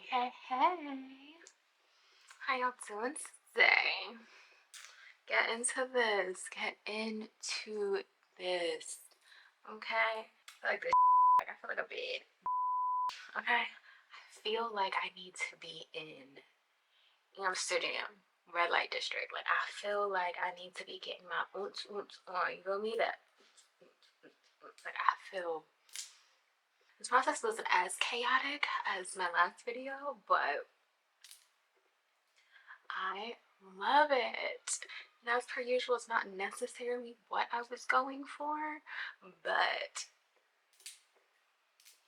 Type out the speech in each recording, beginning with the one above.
Hey, how y'all doing today? Get into this. Get into this. Okay? I feel like a bed. Okay? I feel like I need to be in Amsterdam, red light district. Like, I feel like I need to be getting my oonts on. You feel me? Like, I feel this process wasn't as chaotic as my last video, but I love it. And as per usual, it's not necessarily what I was going for, but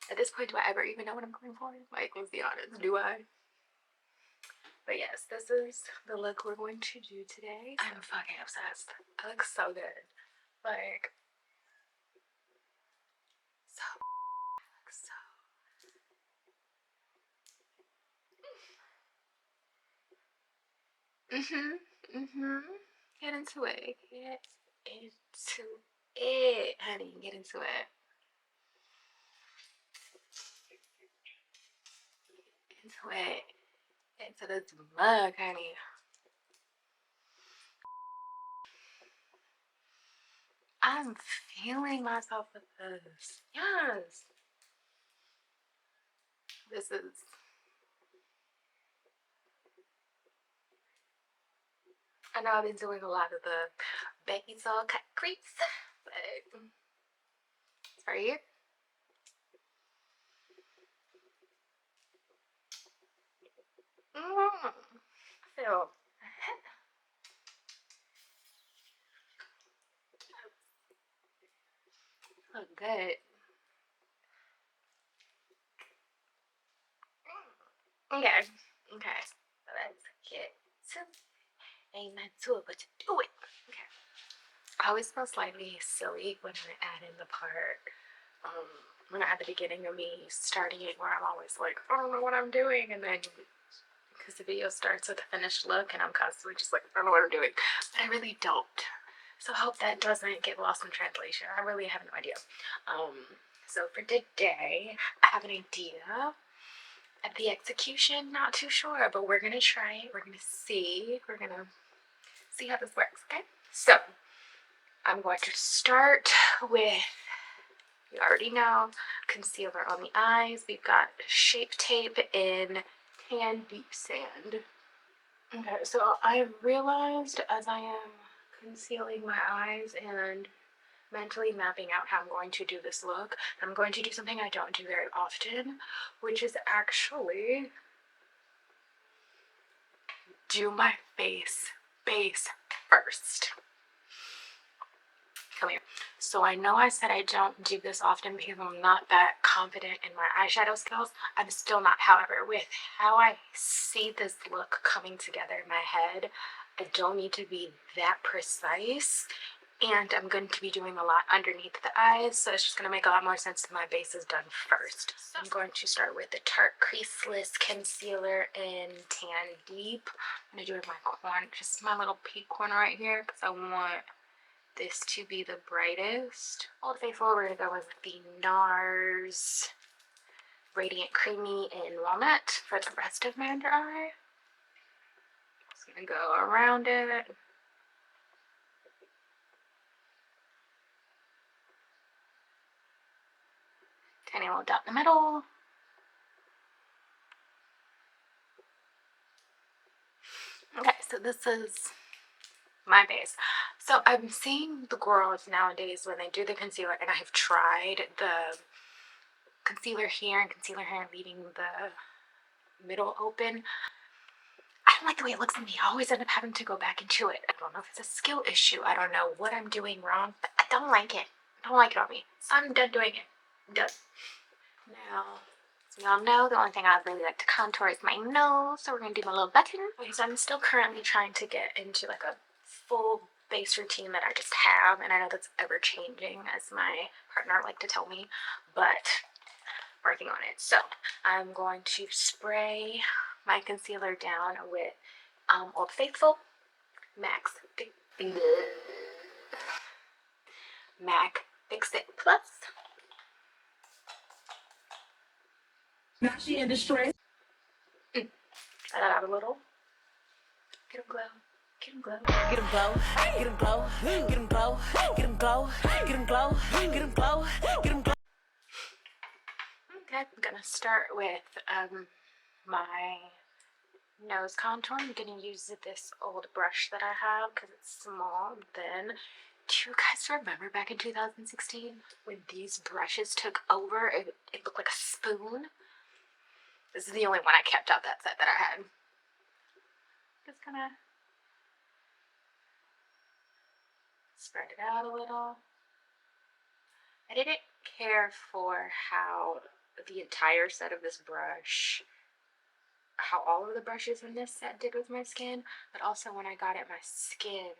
at this point, do I ever even know what I'm going for? Like, let's be honest, do I? But yes, this is the look we're going to do today. I'm fucking obsessed. It looks so good. Like, so, so. Get into it. Get into it, honey. Get into it. Into it. Into this mug, honey. I'm feeling myself with this. Yes. This is. I know I've been doing a lot of the baking soda cut crease, but it's right here. I feel. Look good. Okay. Okay. So let's get to. Ain't nothing to it but to do it. Okay. I always feel slightly silly when I add in the part when at the beginning of me starting it where I'm always like, I don't know what I'm doing, and then because the video starts with a finished look and I'm constantly just like, I don't know what I'm doing, but I really don't. So I hope that doesn't get lost in translation. I really have no idea. So for today, I have an idea. At the execution, not too sure, but we're gonna try it. We're gonna see. We're gonna see how this works, okay? So I'm going to start with, you already know, concealer on the eyes. We've got Shape Tape in Tan Deep Sand. Okay, so I realized as I am concealing my eyes and mentally mapping out how I'm going to do this look, I'm going to do something I don't do very often, which is actually do my face base first. Come here. So I know I said I don't do this often because I'm not that confident in my eyeshadow skills. I'm still not, however, with how I see this look coming together in my head, I don't need to be that precise. And I'm going to be doing a lot underneath the eyes, so it's just going to make a lot more sense if my base is done first. So I'm going to start with the Tarte Creaseless Concealer in Tan Deep. I'm going to do it in my corner, just my little peak corner right here, because I want this to be the brightest. Old Faithful, we're going to go with the NARS Radiant Creamy in Walnut for the rest of my under eye. Just going to go around it. Tiny little dot in the middle. Okay, so this is my base. So I'm seeing the girls nowadays when they do the concealer, and I have tried the concealer here and concealer here, leaving the middle open. I don't like the way it looks on me. I always end up having to go back into it. I don't know if it's a skill issue. I don't know what I'm doing wrong, but I don't like it. I don't like it on me. So I'm done doing it. I'm done. Now, as y'all know, the only thing I'd really like to contour is my nose. So we're going to do my little button. Okay, so I'm still currently trying to get into like a full base routine that I just have. And I know that's ever changing, as my partner liked to tell me. But working on it. So I'm going to spray my concealer down with Old Faithful MAC Fix It Plus. Now she in distress. set it out a little. Get them glow. Get them glow. Get them glow. Get them glow. Get them glow. Get them glow. Get them glow. Get them glow. Get them glow. Okay, I'm gonna start with my nose contour. I'm gonna use this old brush that I have because it's small and thin. Do you guys remember back in 2016 when these brushes took over? It looked like a spoon. This is the only one I kept out that set that I had. Just gonna spread it out a little. I didn't care for how the entire set of this brush, how all of the brushes in this set did with my skin, but also when I got it, my skin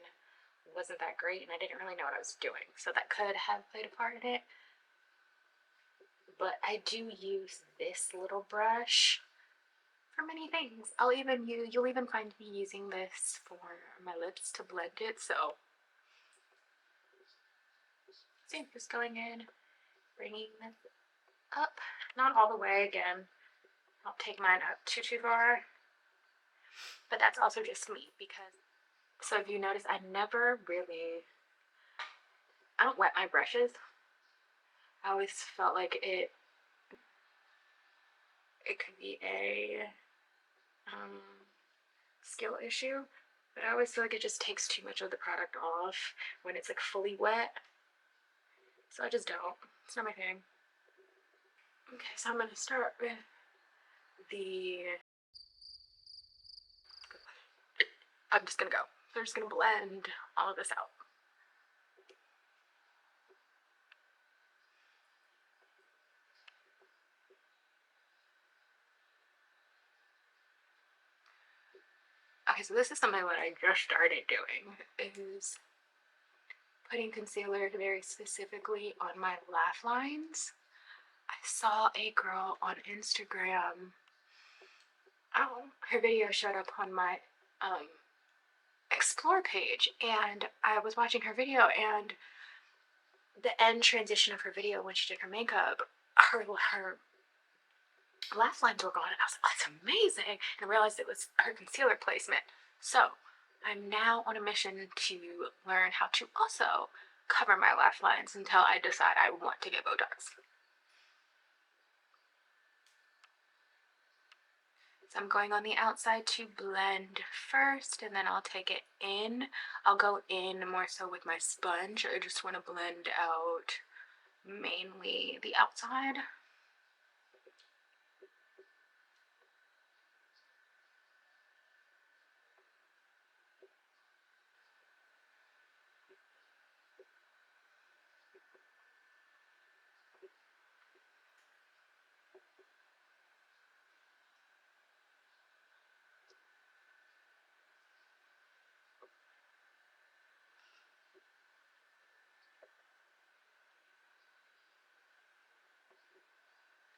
wasn't that great and I didn't really know what I was doing, so that could have played a part in it. But I do use this little brush for many things. You'll even find me using this for my lips to blend it. So see, just going in, bringing this up, not all the way. Again, I'll take mine up too far, but that's also just me because, so if you notice, I don't wet my brushes. I always felt like it could be a skill issue, but I always feel like it just takes too much of the product off when it's like fully wet, so I just don't. It's not my thing. Okay, so I'm gonna start with I'm just gonna go. I'm just gonna blend all of this out. Okay, so this is something that I just started doing, is putting concealer very specifically on my laugh lines. I saw a girl on Instagram, her video showed up on my explore page, and I was watching her video, and the end transition of her video when she did her makeup, her laugh lines were gone, and I was like, oh, that's amazing, and I realized it was her concealer placement. So I'm now on a mission to learn how to also cover my laugh lines until I decide I want to get Botox. So I'm going on the outside to blend first, and then I'll take it in. I'll go in more so with my sponge. I just want to blend out mainly the outside.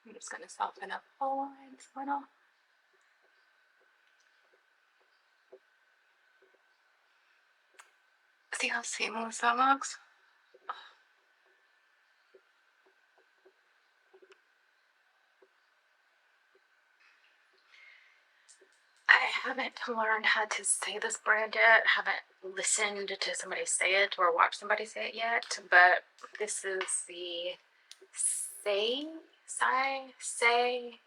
I'm just going to soften up the lines a little. See how seamless that looks? I haven't learned how to say this brand yet. I haven't listened to somebody say it or watched somebody say it yet, but this is the Say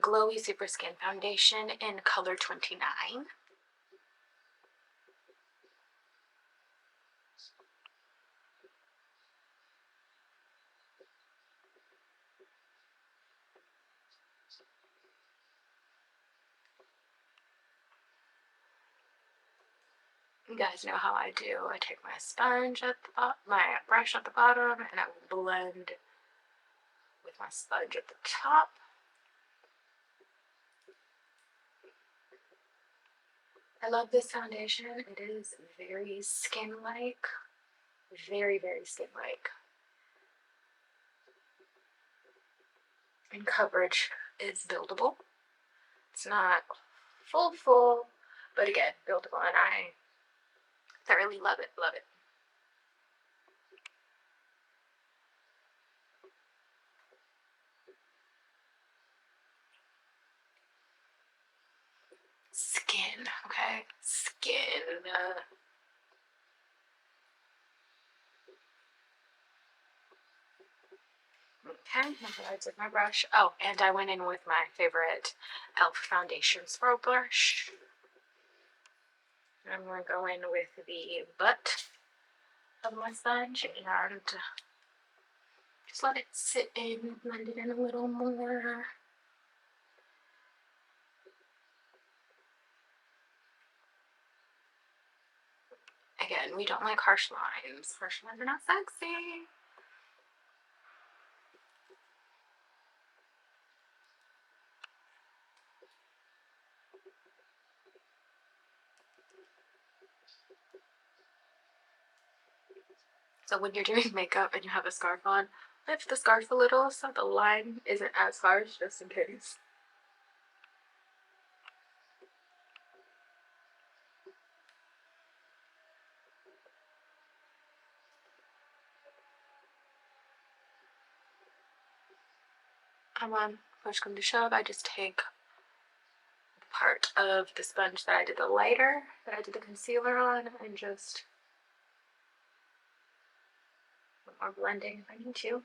Glowy Super Skin Foundation in color 29. You guys know how I do. I take my sponge at the bottom, my brush at the bottom, and I will blend with my sponge at the top. I love this foundation. It is very skin-like. Very, very skin-like. And coverage is buildable. It's not full, but again, buildable, and I thoroughly love it, love it. Okay, I did my brush. Oh, and I went in with my favorite e.l.f. foundation swirl brush. I'm going to go in with the butt of my sponge and just let it sit in, blend it in a little more. Again, we don't like harsh lines. Harsh lines are not sexy. So when you're doing makeup and you have a scarf on, lift the scarf a little so the line isn't as harsh, just in case. Push come to shove, I just take part of the sponge that I did the lighter, that I did the concealer on, and just more blending if I need to.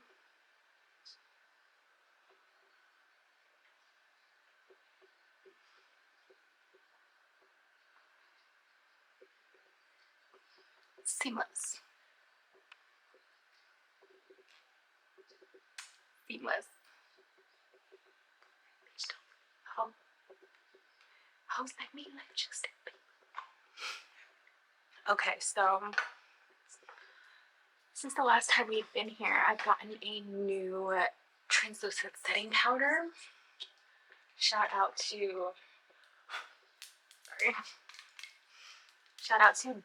Seamless. Seamless. Oh, how's that mean? Like just okay, so since the last time we've been here, I've gotten a new translucent setting powder. Shout out to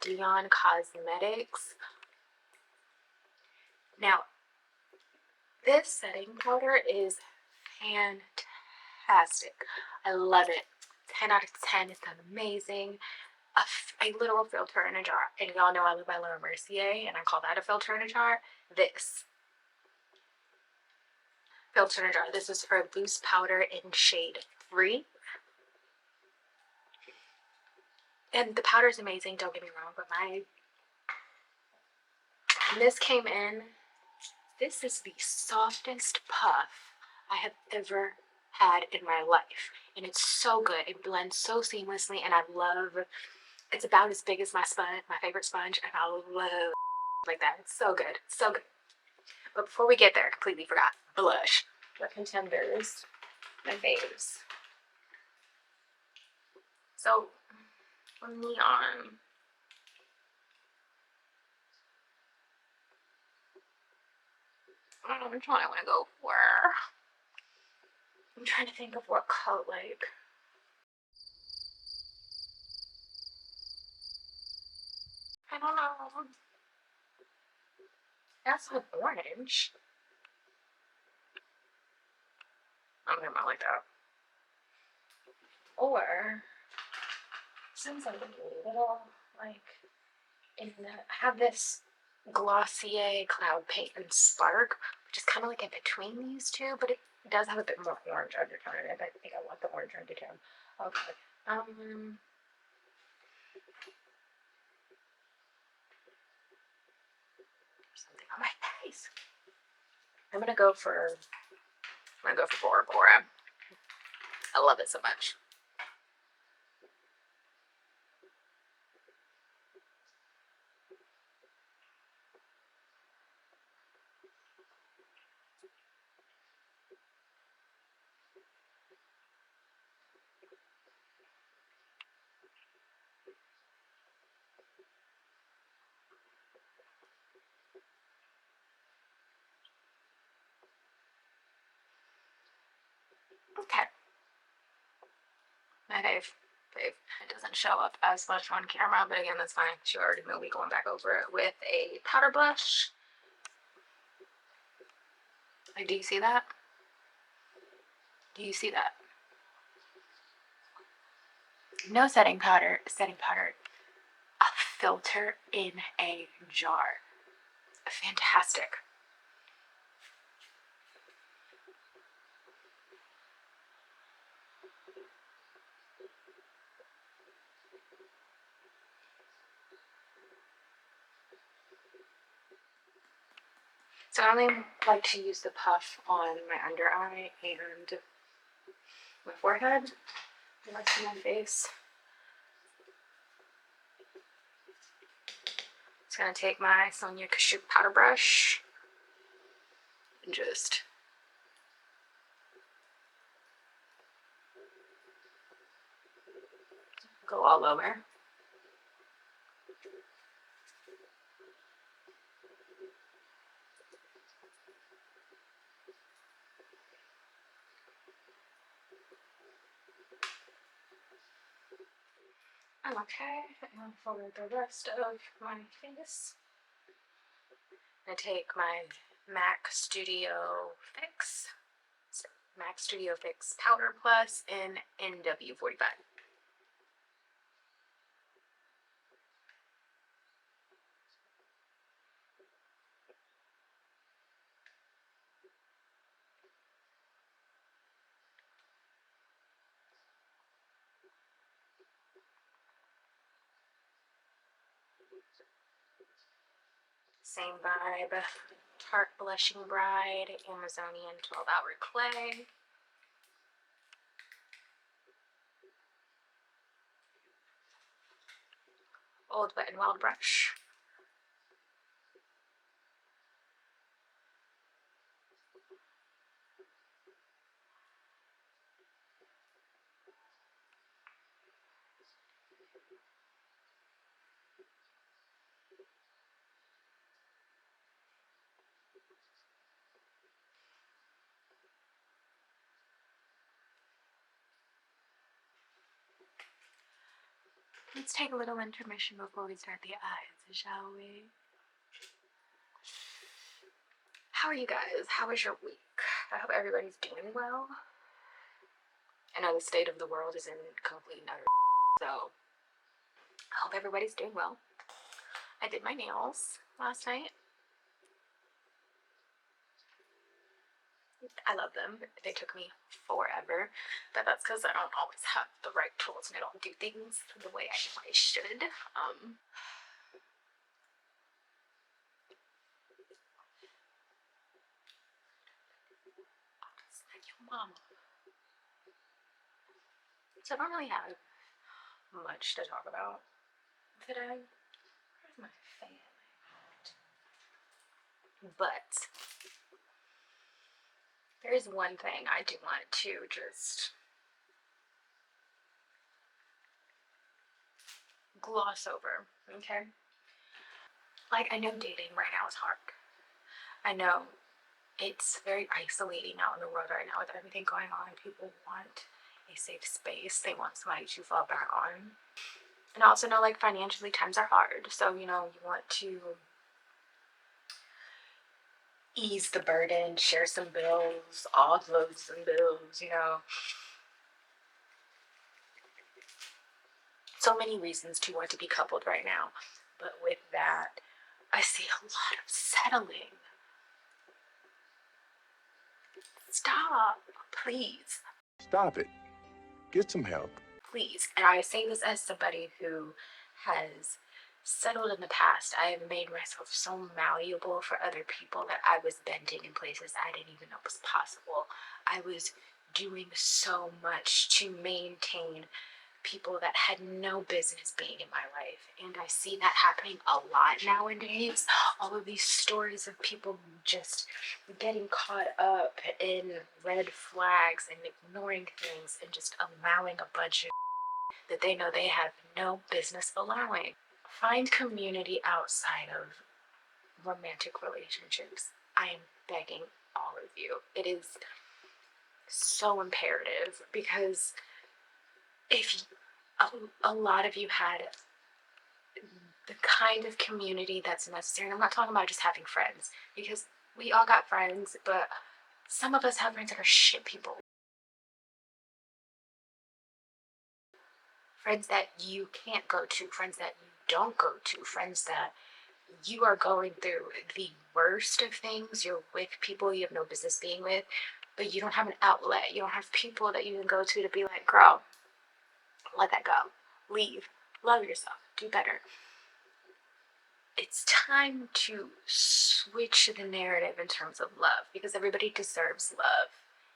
Dion Cosmetics. Now, this setting powder is fantastic. I love it. 10 out of 10. It's amazing. A literal filter in a jar. And y'all know I live by Laura Mercier, and I call that a filter in a jar. This filter in a jar. This is for loose powder in shade 3. And the powder is amazing, don't get me wrong, but when this came in, this is the softest puff I have ever had in my life. And it's so good. It blends so seamlessly, and I love, it's about as big as my sponge, my favorite sponge, and I love like that. It's so good. So good. But before we get there, completely forgot. Blush. The contenders. My faves. So, for neon. I don't know which one I want to go for. I'm trying to think of what color, like. I don't know. That's with orange. I'm gonna like that. Or since I'm a little like have this Glossier Cloud Paint and Spark, which is kind of like in between these two, but it does have a bit more orange undertone in it. I think I want the orange undertone. Okay. Something on my face. I'm gonna go for Bora Bora. I love it so much. Okay. My fave. It doesn't show up as much on camera, but again, that's fine. You already know me going back over it with a powder blush. Like, do you see that? Do you see that? No setting powder. A filter in a jar. Fantastic. So I only like to use the puff on my under eye and my forehead, the rest of my face. Just gonna take my Sonia Kashuk powder brush and just go all over. Okay, and for the rest of my face, I take my MAC Studio Fix Powder Plus in NW45. Same vibe. Tarte Blushing Bride, Amazonian 12-hour clay. Old Wet n Wild brush. Let's take a little intermission before we start the eyes, shall we? How are you guys? How was your week? I hope everybody's doing well. I know the state of the world is in complete and utter, so I hope everybody's doing well. I did my nails last night. I love them. They took me forever, but that's because I don't always have the right tools and I don't do things the way I know I should. Just like your mama. So I don't really have much to talk about today. Where's my fan? But there is one thing I do want to just gloss over, okay? Like, I know dating right now is hard. I know it's very isolating out in the world right now with everything going on. People want a safe space. They want somebody to fall back on. And I also know, like, financially times are hard. So, you know, you want to ease the burden, share some bills, offload some bills, you know. So many reasons to want to be coupled right now. But with that, I see a lot of settling. Stop, please. Stop it. Get some help. Please. And I say this as somebody who has settled in the past. I have made myself so malleable for other people that I was bending in places I didn't even know was possible. I was doing so much to maintain people that had no business being in my life, and I see that happening a lot nowadays. All of these stories of people just getting caught up in red flags and ignoring things and just allowing a bunch of that they know they have no business allowing. Find community outside of romantic relationships. I am begging all of you. It is so imperative, because if a lot of you had the kind of community that's necessary, and I'm not talking about just having friends, because we all got friends, but some of us have friends that are shit people. Friends that you can't go to, friends that you don't go to, friends that you are going through the worst of things. You're with people you have no business being with, but you don't have an outlet. You don't have people that you can go to be like, girl, let that go. Leave. Love yourself. Do better. it's time to switch the narrative in terms of love, because everybody deserves love.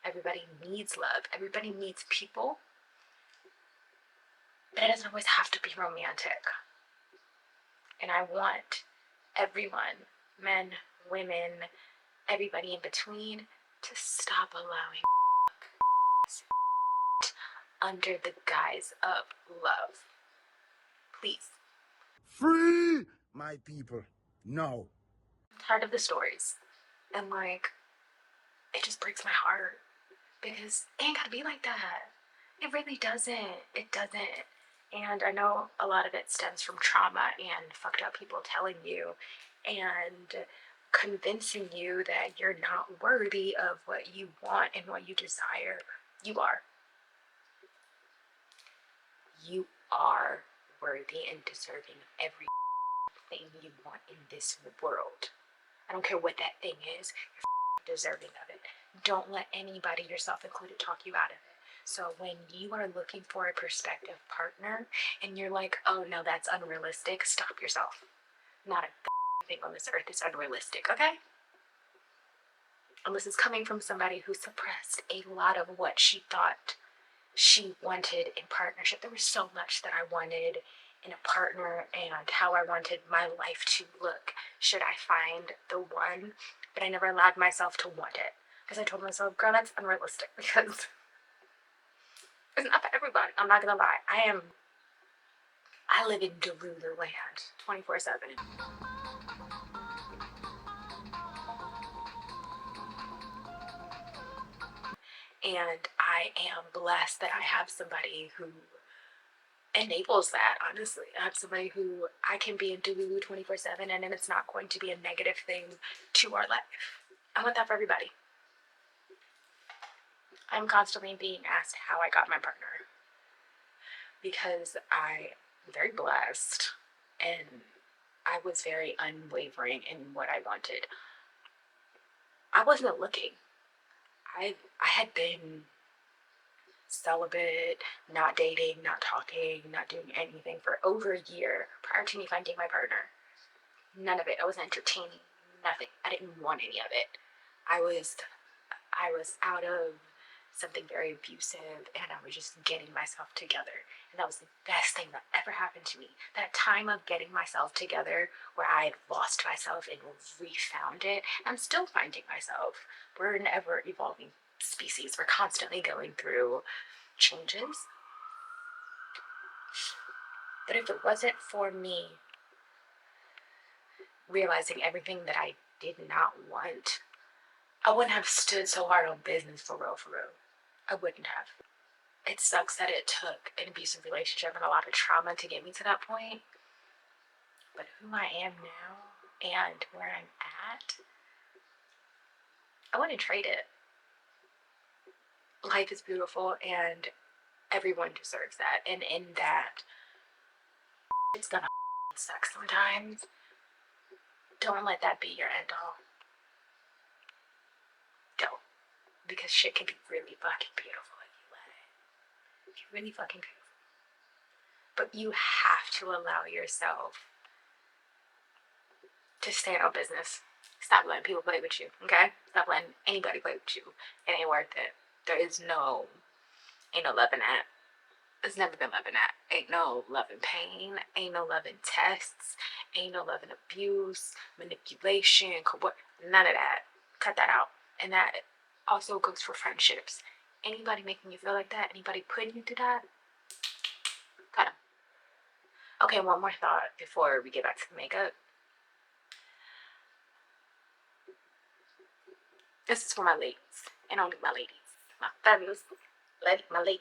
Everybody needs love. Everybody needs people. But it doesn't always have to be romantic. And I want everyone, men, women, everybody in between, to stop allowing under the guise of love. Please. Free my people. No. I'm tired of the stories. And like, it just breaks my heart. Because it ain't gotta be like that. It really doesn't. It doesn't. And I know a lot of it stems from trauma and fucked up people telling you and convincing you that you're not worthy of what you want and what you desire. You are. You are worthy and deserving of everything you want in this world. I don't care what that thing is, you're deserving of it. Don't let anybody, yourself included, talk you out of it. So when you are looking for a prospective partner and you're like, oh no, that's unrealistic, stop yourself. Not a thing on this earth is unrealistic, okay? Unless it's coming from somebody who suppressed a lot of what she thought she wanted in partnership. There was so much that I wanted in a partner and how I wanted my life to look should I find the one, but I never allowed myself to want it. Because I told myself, girl, that's unrealistic because it's not for everybody. I'm not gonna lie. I live in Delulu land 24/7. And I am blessed that I have somebody who enables that, honestly. I have somebody who I can be in Delulu 24/7 and then it's not going to be a negative thing to our life. I want that for everybody. I'm constantly being asked how I got my partner because I'm very blessed and I was very unwavering in what I wanted. I wasn't looking. I had been celibate, not dating, not talking, not doing anything for over a year prior to me finding my partner. None of it. I wasn't entertaining nothing. I didn't want any of it. I was out of something very abusive and I was just getting myself together. And that was the best thing that ever happened to me. That time of getting myself together where I had lost myself and refound it. I'm still finding myself. We're an ever evolving species. We're constantly going through changes. But if it wasn't for me realizing everything that I did not want, I wouldn't have stood so hard on business for real, for real. I wouldn't have. It sucks that it took an abusive relationship and a lot of trauma to get me to that point. But who I am now and where I'm at, I wouldn't trade it. Life is beautiful and everyone deserves that. And in that, it's gonna suck sometimes. Don't let that be your end all. Don't. Because shit can be really fucking beautiful if you let it. It's really fucking beautiful. But you have to allow yourself to stand on business. Stop letting people play with you, okay? Stop letting anybody play with you. It ain't worth it. Ain't no love in that. There's never been love in that. Ain't no love in pain. Ain't no love in tests. Ain't no love in abuse, manipulation, none of that. Cut that out. And that also goes for friendships. Anybody making you feel like that, anybody putting you through that, cut them. Okay, one more thought before we get back to the makeup. This is for my ladies, and only my ladies. My fabulous, my ladies.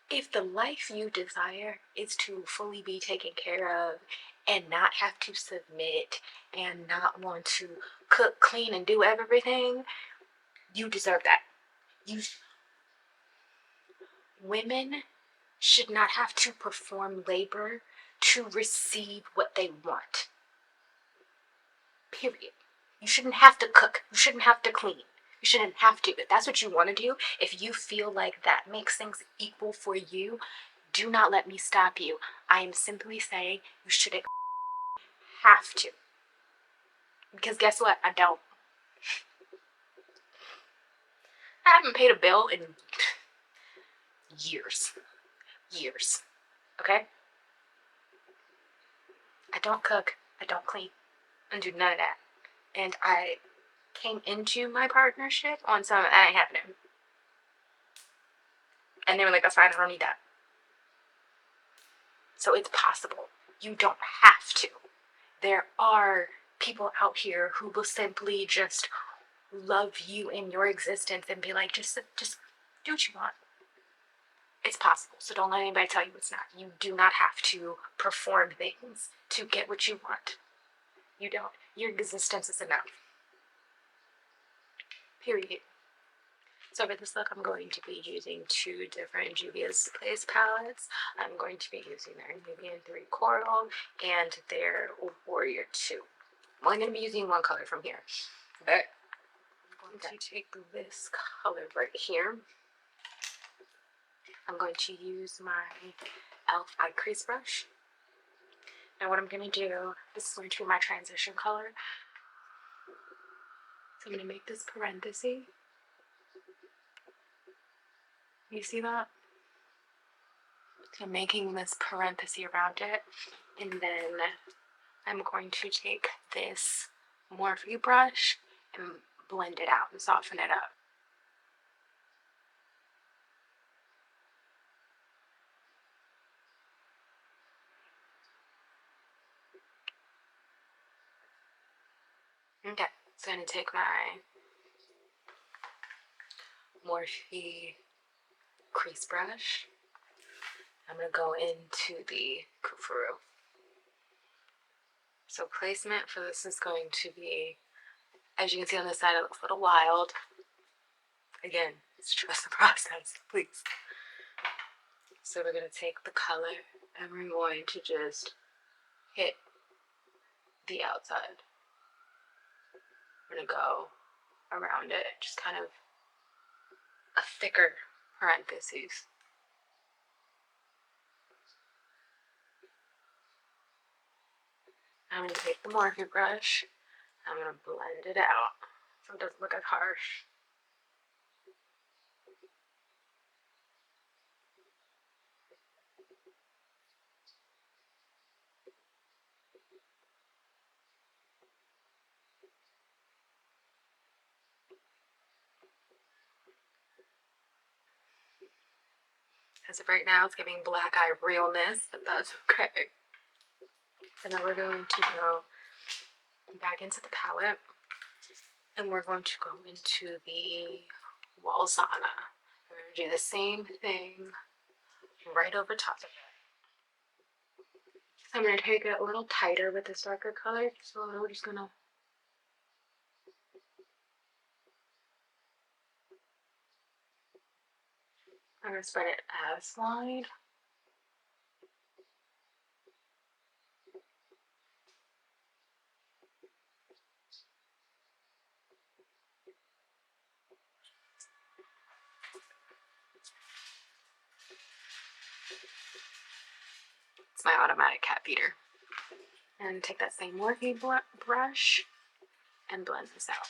If the life you desire is to fully be taken care of and not have to submit and not want to cook, clean, and do everything, you deserve that. Women should not have to perform labor to receive what they want. Period. You shouldn't have to cook. You shouldn't have to clean. You shouldn't have to. If that's what you want to do, if you feel like that makes things equal for you, Do not let me stop you. I am simply saying you should have to. Because guess what? I don't. I haven't paid a bill in years. Years. Okay? I don't cook. I don't clean. I do none of that. And I came into my partnership on some that ain't happening. And they were like, that's fine, I don't need that. So it's possible. You don't have to. There are people out here who will simply just love you in your existence and be like, just do what you want. It's possible. So don't let anybody tell you it's not. You do not have to perform things to get what you want. You don't. Your existence is enough. Period. So for this look, I'm going to be using two different Juvia's Place palettes. I'm going to be using their Nubian 3 Coral and their Warrior 2. I'm only going to be using one color from here. Okay. I'm going to take this color right here. I'm going to use my e.l.f. eye crease brush. Now what I'm going to do, this is going to be my transition color. So I'm going to make this parenthesis. You see that? So I'm making this parenthesis around it. And then I'm going to take this Morphe brush and blend it out and soften it up. Okay, so I'm going to take my Morphe crease brush. I'm going to go into the Kufuru. So placement for this is going to be, as you can see on this side, it looks a little wild. Again, it's trust the process, please. So we're going to take the color and we're going to just hit the outside. We're going to go around it, just kind of a thicker parentheses. I'm going to take the Morphe brush, I'm going to blend it out so it doesn't look as harsh. As of right now, it's giving black eye realness, but that's okay. And then we're going to go back into the palette, and we're going to go into the Walsana. We're going to do the same thing right over top of it. So I'm going to take it a little tighter with this darker color, so we're just going to spread it as wide. It's my automatic cat feeder. And take that same Morphe brush and blend this out.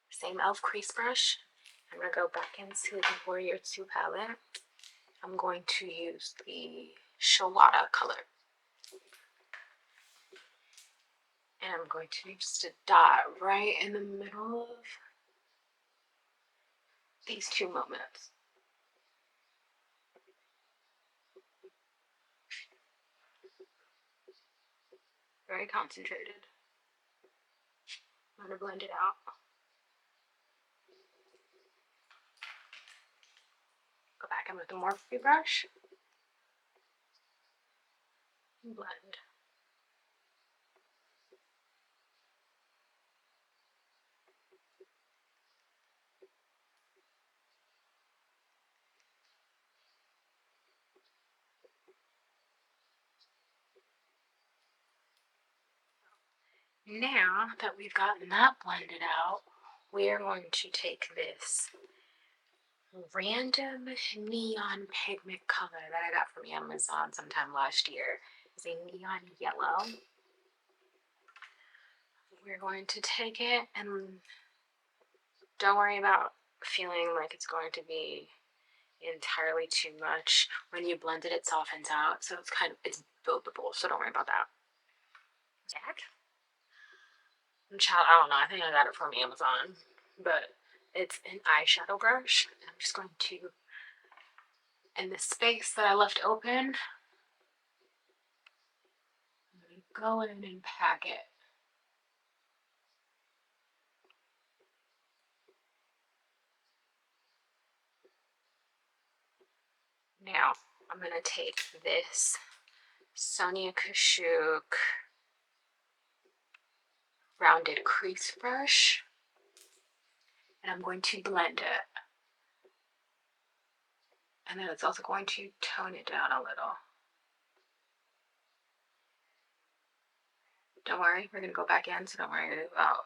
Same e.l.f. crease brush. I'm going to go back into the Warrior 2 palette. I'm going to use the Shalata color. And I'm going to just a dot right in the middle of these two moments. Very concentrated. I'm going to blend it out. Go back in with the Morphe brush. And blend. Now that we've gotten that blended out, we are going to take this random neon pigment color that I got from Amazon sometime last year. It's a neon yellow. We're going to take it, and don't worry about feeling like it's going to be entirely too much. When you blend it, it softens out, so it's buildable, so don't worry about that. Jack? Child, I don't know, I think I got it from Amazon, but it's an eyeshadow brush. I'm just going to, in the space that I left open, I'm going to go in and pack it. Now, I'm going to take this Sonia Kashuk rounded crease brush, and I'm going to blend it. And then it's also going to tone it down a little. Don't worry, we're going to go back in, so don't worry about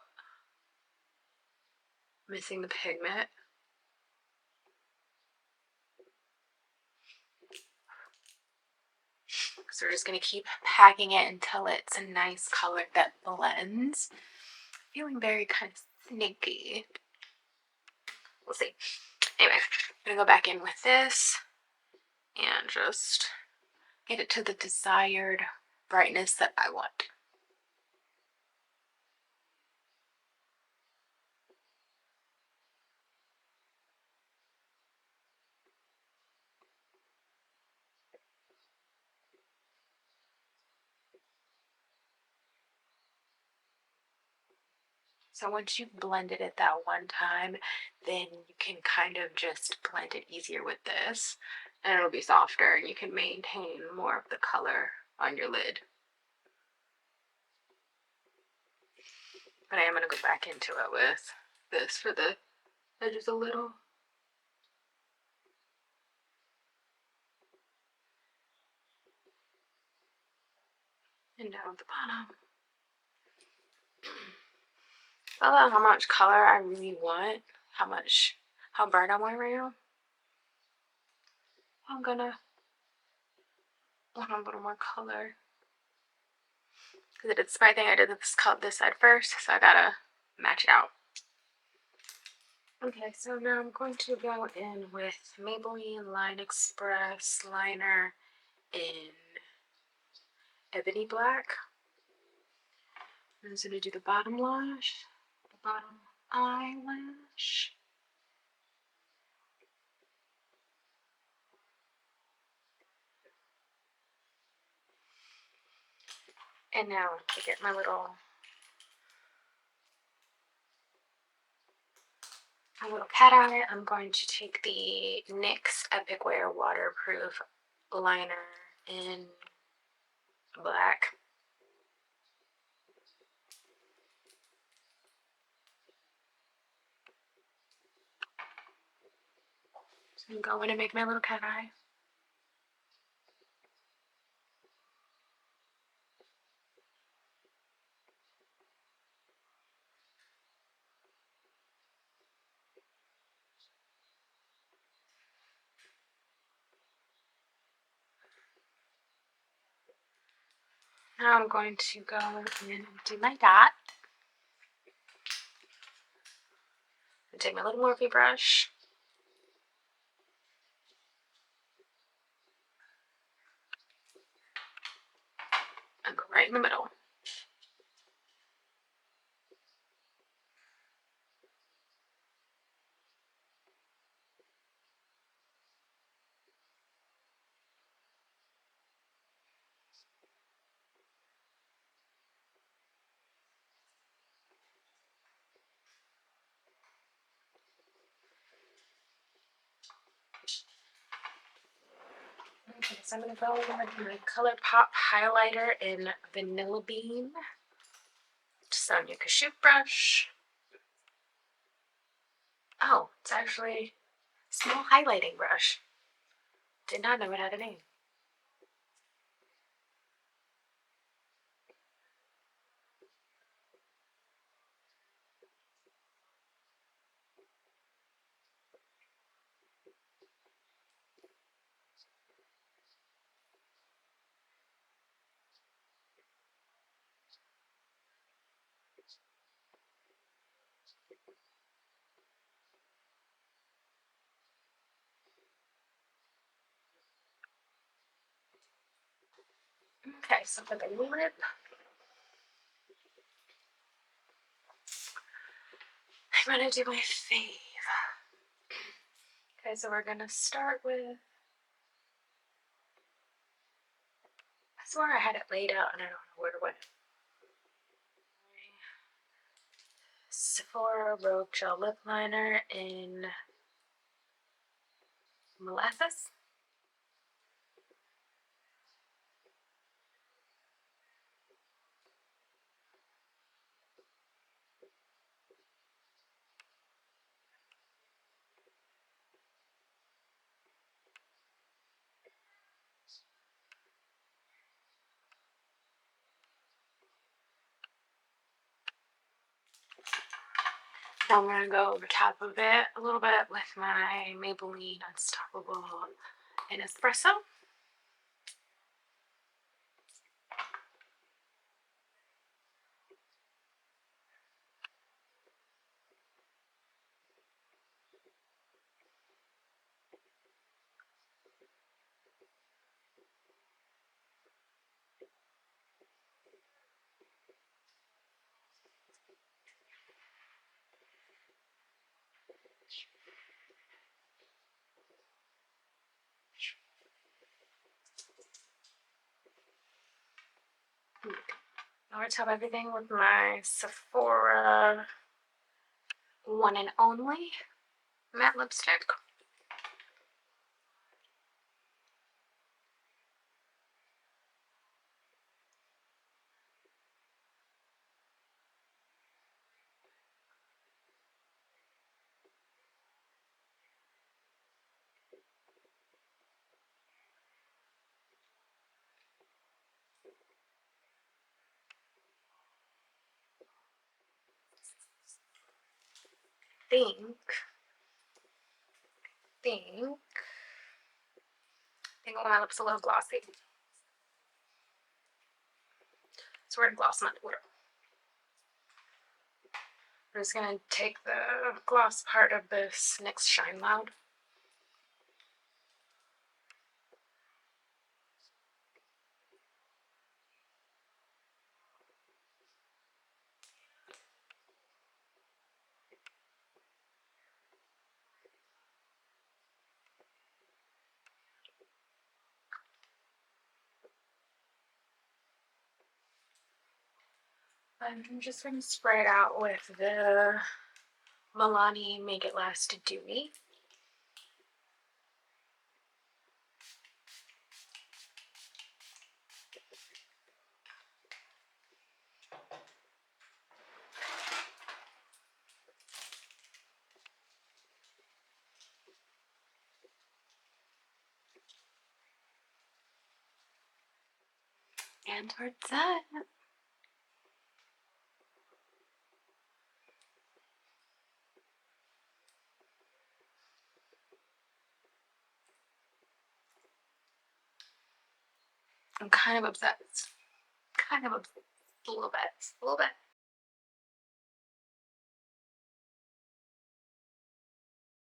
missing the pigment. So we're just going to keep packing it until it's a nice color that blends. Feeling very kind of sneaky. We'll see. Anyway, I'm going to go back in with this and just get it to the desired brightness that I want. So once you've blended it that one time, then you can kind of just blend it easier with this, and it'll be softer, and you can maintain more of the color on your lid. But I am going to go back into it with this for the edges a little. And down at the bottom. I love how much color I really want, how bright I want right now. I'm gonna want a little more color. Because I did the smart thing, I did this side first, so I gotta match it out. Okay, so now I'm going to go in with Maybelline Line Express liner in Ebony Black. I'm just gonna do the bottom lash, the bottom eyelash. And now to get my little cat eye, I'm going to take the NYX Epic Wear Waterproof liner in black. So I'm going to make my little cat eye. Now I'm going to go in and do my dot. And take my little Morphe brush. And go right in the middle. Okay, so I'm going to go with my ColourPop highlighter in Vanilla Bean. Sonia Kashuk brush. Oh, it's actually a small highlighting brush. Did not know it had a name. Okay, so for the lip, I'm gonna do my fave. Okay, so we're gonna start with. I swear I had it laid out and I don't know where it went. Sephora Rogue Gel Lip Liner in Molasses. Now I'm gonna go over top of it a little bit with my Maybelline Unstoppable in Espresso. Over top everything with my Sephora One and Only matte lipstick. Think my lips a little glossy. So we're in gloss not glitter. I'm just gonna take the gloss part of this NYX Shine Loud. I'm just going to spray it out with the Milani Make It Last Dewy. And we're done. I'm kind of obsessed. A little bit.